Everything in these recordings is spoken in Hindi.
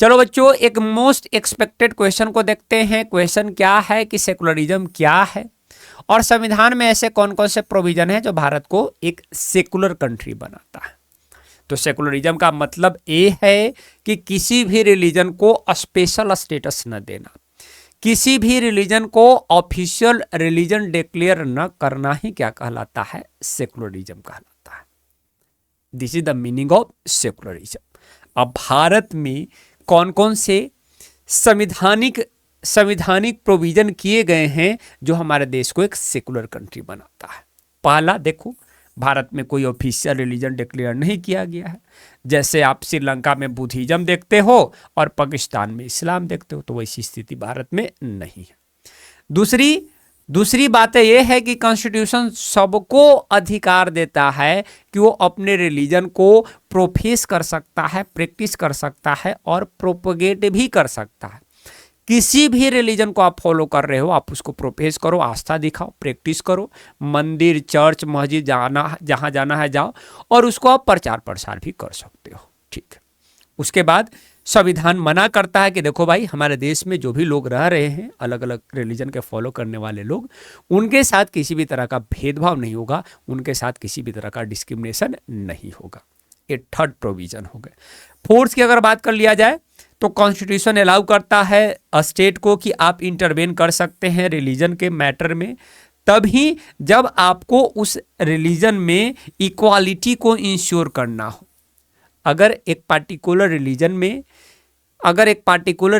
चलो बच्चों, एक मोस्ट एक्सपेक्टेड क्वेश्चन को देखते हैं। क्वेश्चन क्या है कि सेकुलरिज्म क्या है और संविधान में ऐसे कौन कौन से प्रोविजन है जो भारत को एक सेकुलर कंट्री बनाता है। तो सेकुलरिज्म का मतलब ये है कि किसी भी रिलीजन को स्पेशल स्टेटस न देना, किसी भी रिलीजन को ऑफिशियल रिलीजन डिक्लेयर न करना ही क्या कहलाता है, सेकुलरिज्म कहलाता है। This is the meaning of secularism. अब भारत में कौन कौन से संविधानिक प्रोविजन किए गए हैं जो हमारे देश को एक सेकुलर कंट्री बनाता है। पहला देखो, भारत में कोई ऑफिशियल रिलीजन डिक्लेयर नहीं किया गया है। जैसे आप श्रीलंका में बुद्धिज्म देखते हो और पाकिस्तान में इस्लाम देखते हो, तो वैसी स्थिति भारत में नहीं है। दूसरी बात यह है कि कॉन्स्टिट्यूशन सबको अधिकार देता है कि वो अपने रिलीजन को प्रोफेस कर सकता है, प्रैक्टिस कर सकता है और प्रोपगेट भी कर सकता है। किसी भी रिलीजन को आप फॉलो कर रहे हो, आप उसको प्रोफेस करो, आस्था दिखाओ, प्रैक्टिस करो, मंदिर, चर्च, मस्जिद जहाँ जाना है जाओ, और उसको आप प्रचार प्रसार भी कर सकते हो। ठीक है। उसके बाद संविधान मना करता है कि देखो भाई, हमारे देश में जो भी लोग रह रहे हैं, अलग अलग रिलीजन के फॉलो करने वाले लोग, उनके साथ किसी भी तरह का भेदभाव नहीं होगा, उनके साथ किसी भी तरह का डिस्क्रिमिनेशन नहीं होगा। ये थर्ड प्रोविजन हो गए। फोर्थ की अगर बात कर लिया जाए तो कॉन्स्टिट्यूशन अलाउ करता है स्टेट को कि आप इंटरवेन कर सकते हैं रिलीजन के मैटर में, तभी जब आपको उस रिलीजन में इक्वालिटी को इंश्योर करना हो। अगर एक पार्टिकुलर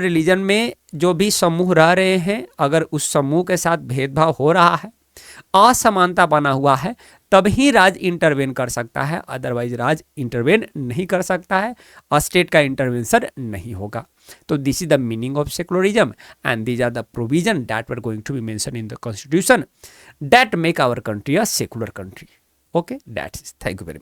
रिलीजन में जो भी समूह रह रहे हैं, अगर उस समूह के साथ भेदभाव हो रहा है, असमानता बना हुआ है, तभी राज इंटरवेन कर सकता है, अदरवाइज राज इंटरवेन नहीं कर सकता है, स्टेट का इंटरवेंशन नहीं होगा। तो this is the meaning of secularism and these are the provision that were going to be mention in the constitution that make our country a secular country. Okay, that's it. Thank you very much.